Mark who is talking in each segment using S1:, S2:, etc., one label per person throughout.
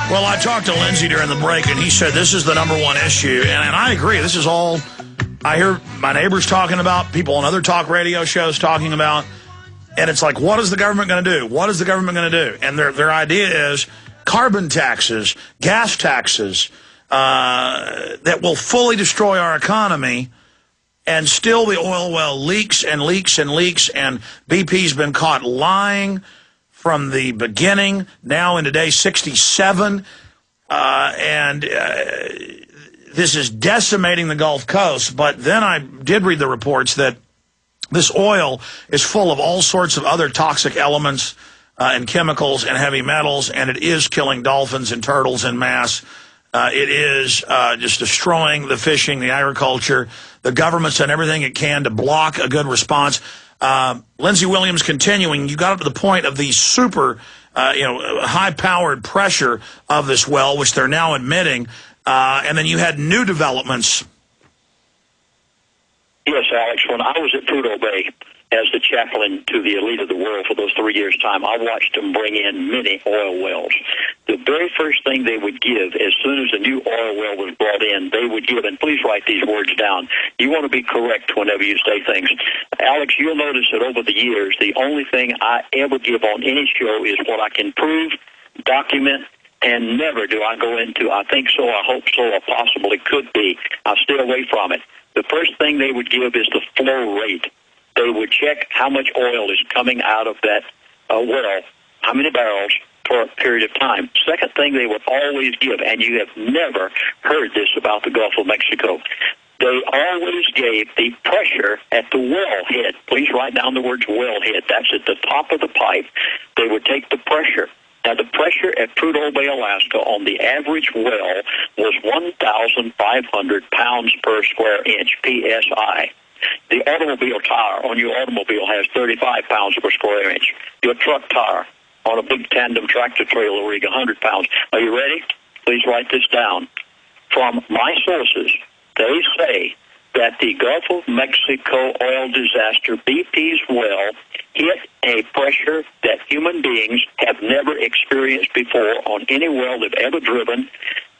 S1: Well, I talked to Lindsey during the break, and he said this is the #1 issue, and I agree. This is all I hear my neighbors talking about, people on other talk radio shows talking about, and it's like, what is the government going to do? What is the government going to do? And their idea is carbon taxes, gas taxes, that will fully destroy our economy, and still the oil well leaks and leaks and leaks, and BP's been caught lying from the beginning, now into day 67, and this is decimating the Gulf Coast. But then I did read the reports that this oil is full of all sorts of other toxic elements and chemicals and heavy metals, and it is killing dolphins and turtles en masse. It is just destroying the fishing, the agriculture. The government's done everything it can to block a good response. Lindsey Williams continuing, you got up to the point of the super, high-powered pressure of this well, which they're now admitting, and then you had new developments.
S2: Yes, Alex, when I was at Prudhoe Bay as the chaplain to the elite of the world for those 3 years' time, I watched them bring in many oil wells. The very first thing they would give, as soon as a new oil well was brought in, they would give, and please write these words down. You want to be correct whenever you say things. Alex, you'll notice that over the years, the only thing I ever give on any show is what I can prove, document, and never do I go into, I think so, I hope so, or possibly could be. I stay away from it. The first thing they would give is the flow rate. They would check how much oil is coming out of that well, how many barrels for a period of time. Second thing they would always give, and you have never heard this about the Gulf of Mexico, they always gave the pressure at the wellhead. Please write down the words wellhead. That's at the top of the pipe. They would take the pressure. Now, the pressure at Prudhoe Bay, Alaska, on the average well was 1,500 pounds per square inch, PSI. The automobile tire on your automobile has 35 pounds per square inch. Your truck tire on a big tandem tractor trailer rig, 100 pounds. Are you ready? Please write this down. From my sources, they say that the Gulf of Mexico oil disaster, BP's well, hit a pressure that human beings have never experienced before on any well they've ever driven.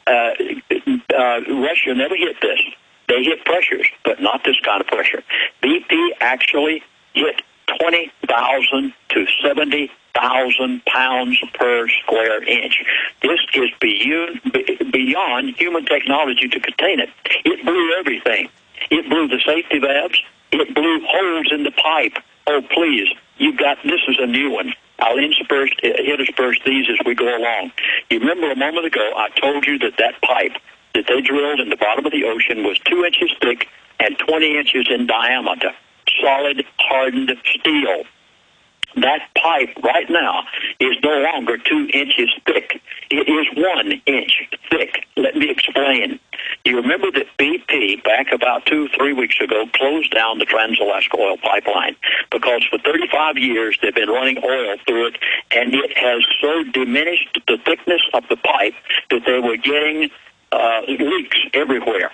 S2: Russia never hit this. They hit pressures, but not this kind of pressure. BP actually hit 20,000 to 70,000 pounds per square inch. This is beyond human technology to contain it. It blew everything. It blew the safety valves. It blew holes in the pipe. Oh, please, this is a new one. I'll intersperse these as we go along. You remember a moment ago I told you that pipe that they drilled in the bottom of the ocean was 2 inches thick and 20 inches in diameter, solid, hardened steel. That pipe right now is no longer 2 inches thick. It is 1 inch thick. Let me explain. You remember that BP, back about 2-3 weeks ago, closed down the Trans-Alaska Oil Pipeline because for 35 years they've been running oil through it, and it has so diminished the thickness of the pipe that they were getting leaks everywhere.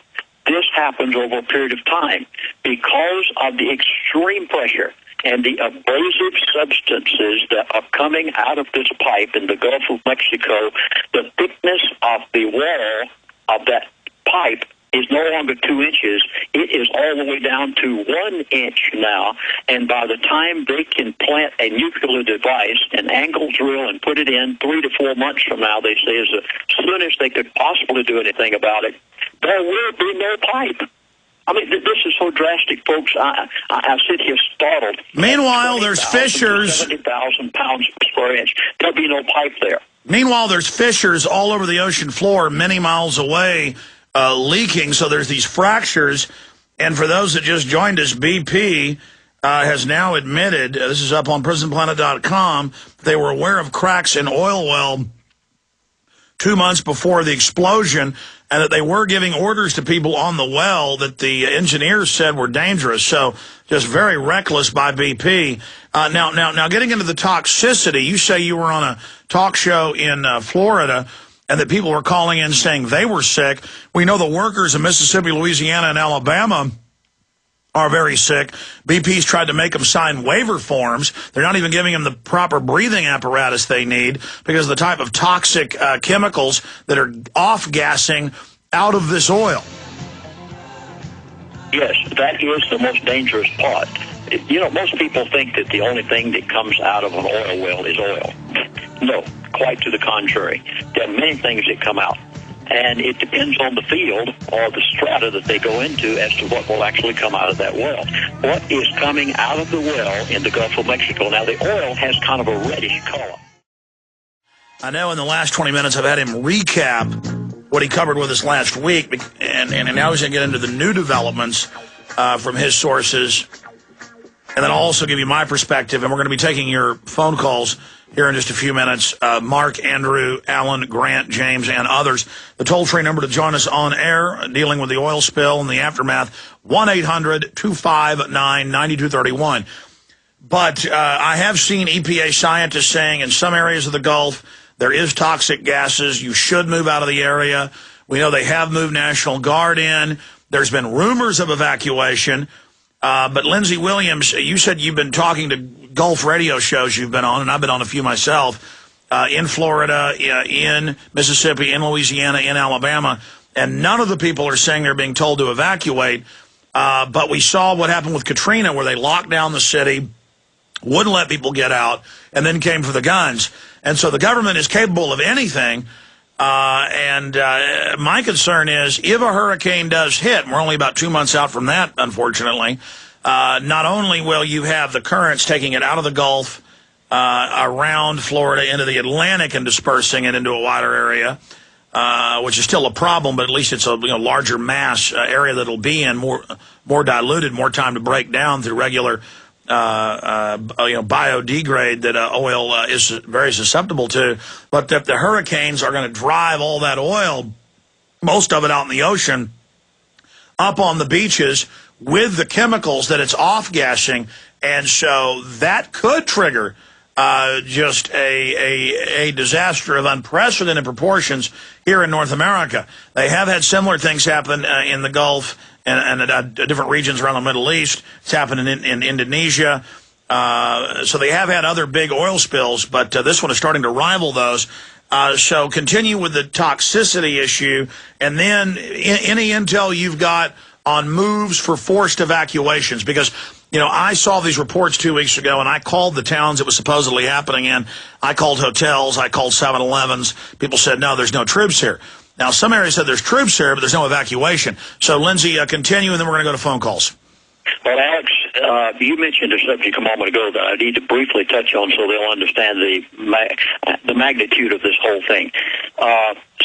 S2: This happens over a period of time because of the extreme pressure and the abrasive substances that are coming out of this pipe in the Gulf of Mexico. The thickness of the wall of that pipe is no longer 2 inches. It is all the way down to 1 inch now. And by the time they can plant a nuclear device, an angle drill, and put it in 3 to 4 months from now, they say as soon as they could possibly do anything about it, there will be no pipe. I mean, this is so drastic, folks. I sit here startled.
S1: Meanwhile, there's fissures.
S2: 70,000 pounds per square inch. There'll be no pipe there.
S1: Meanwhile, there's fissures all over the ocean floor many miles away, leaking, so there's these fractures. And for those that just joined us, BP has now admitted, this is up on prisonplanet.com, they were aware of cracks in oil well 2 months before the explosion, and that they were giving orders to people on the well that the engineers said were dangerous. So just very reckless by BP. Now, getting into the toxicity, you say you were on a talk show in Florida, and that people were calling in saying they were sick. We know the workers in Mississippi, Louisiana, and Alabama are very sick. BP's tried to make them sign waiver forms. They're not even giving them the proper breathing apparatus they need because of the type of toxic chemicals that are off-gassing out of this oil.
S2: Yes, that is the most dangerous part. You know, most people think that the only thing that comes out of an oil well is oil. No, quite to the contrary. There are many things that come out. And it depends on the field or the strata that they go into as to what will actually come out of that well. What is coming out of the well in the Gulf of Mexico? Now, the oil has kind of a reddish color.
S1: I know in the last 20 minutes I've had him recap what he covered with us last week, and now he's going to get into the new developments from his sources. And then I'll also give you my perspective, and we're going to be taking your phone calls here in just a few minutes. Mark, Andrew, Alan, Grant, James, and others. The toll-free number to join us on air, dealing with the oil spill and the aftermath, 1-800-259-9231. But I have seen EPA scientists saying in some areas of the Gulf, there is toxic gases. You should move out of the area. We know they have moved National Guard in. There's been rumors of evacuation. But Lindsey Williams, you said you've been talking to Gulf radio shows you've been on, and I've been on a few myself, in Florida, in Mississippi, in Louisiana, in Alabama, and none of the people are saying they're being told to evacuate. But we saw what happened with Katrina, where they locked down the city, wouldn't let people get out, and then came for the guns. And so the government is capable of anything. My concern is if a hurricane does hit, and we're only about 2 months out from that, unfortunately, not only will you have the currents taking it out of the Gulf, around Florida into the Atlantic and dispersing it into a wider area, which is still a problem, but at least it's a larger mass area that it'll be in, more diluted, more time to break down through regular biodegrade that oil is very susceptible to. But that the hurricanes are going to drive all that oil, most of it out in the ocean, up on the beaches with the chemicals that it's off-gassing. And so that could trigger just a disaster of unprecedented proportions here in North America. They have had similar things happen in the Gulf and different regions around the Middle East. It's happened in Indonesia. So they have had other big oil spills, but this one is starting to rival those. So continue with the toxicity issue, and then any intel you've got on moves for forced evacuations, because I saw these reports 2 weeks ago, and I called the towns it was supposedly happening in. I called hotels. I called 7-Elevens. People said, no, there's no troops here. Now, some areas said there's troops here, but there's no evacuation. So, Lindsey, continue, and then we're going to go to phone calls.
S2: Well, Alex, you mentioned a subject a moment ago that I need to briefly touch on so they'll understand the magnitude of this whole thing.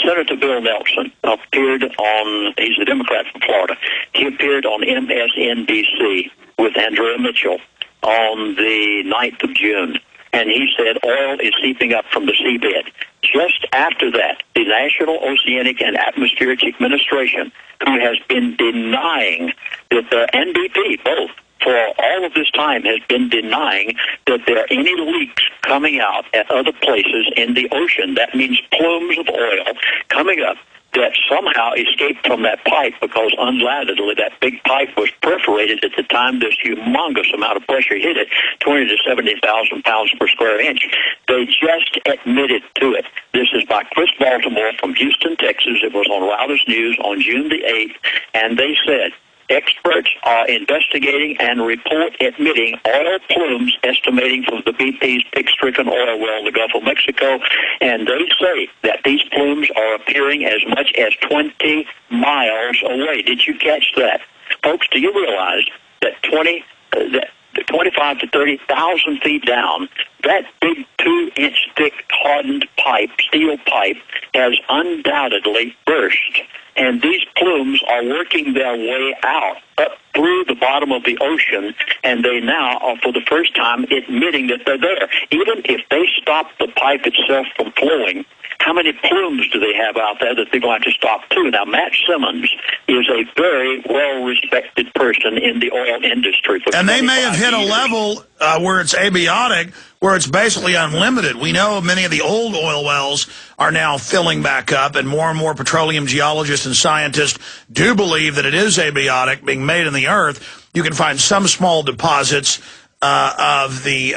S2: Senator Bill Nelson appeared on, he's a Democrat from Florida, he appeared on MSNBC with Andrea Mitchell on the 9th of June. And he said oil is seeping up from the seabed. Just after that, the National Oceanic and Atmospheric Administration, who has been denying that the NBP, both, for all of this time, has been denying that there are any leaks coming out at other places in the ocean. That means plumes of oil coming up that somehow escaped from that pipe, because undoubtedly that big pipe was perforated at the time this humongous amount of pressure hit it, 20 to 70,000 pounds per square inch. They just admitted to it. This is by Chris Baltimore from Houston, Texas. It was on Reuters News on June the 8th, and they said, experts are investigating and report admitting oil plumes estimating from the BP's pig-stricken oil well in the Gulf of Mexico, and they say that these plumes are appearing as much as 20 miles away. Did you catch that? Folks, do you realize that 25 to 30,000 feet down, that big 2-inch thick hardened pipe, steel pipe, has undoubtedly burst. And these plumes are working their way out up through the bottom of the ocean, and they now are for the first time admitting that they're there. Even if they stop the pipe itself from flowing, how many plumes do they have out there that they're going to stop too? Now, Matt Simmons is a very well-respected person in the oil industry.
S1: And they may have hit a level where it's abiotic, where it's basically unlimited. We know many of the old oil wells are now filling back up, and more petroleum geologists and scientists do believe that it is abiotic, being made in the earth. You can find some small deposits of the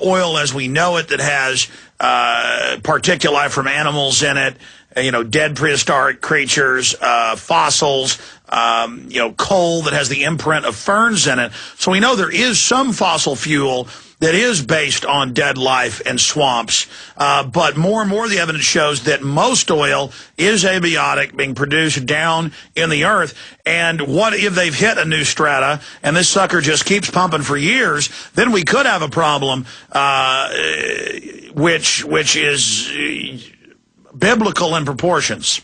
S1: oil as we know it that has particuli from animals in it, dead prehistoric creatures, fossils, coal that has the imprint of ferns in it. So we know there is some fossil fuel that is based on dead life and swamps. But more and more the evidence shows that most oil is abiotic, being produced down in the earth. And what if they've hit a new strata and this sucker just keeps pumping for years? Then we could have a problem, which is biblical in proportions.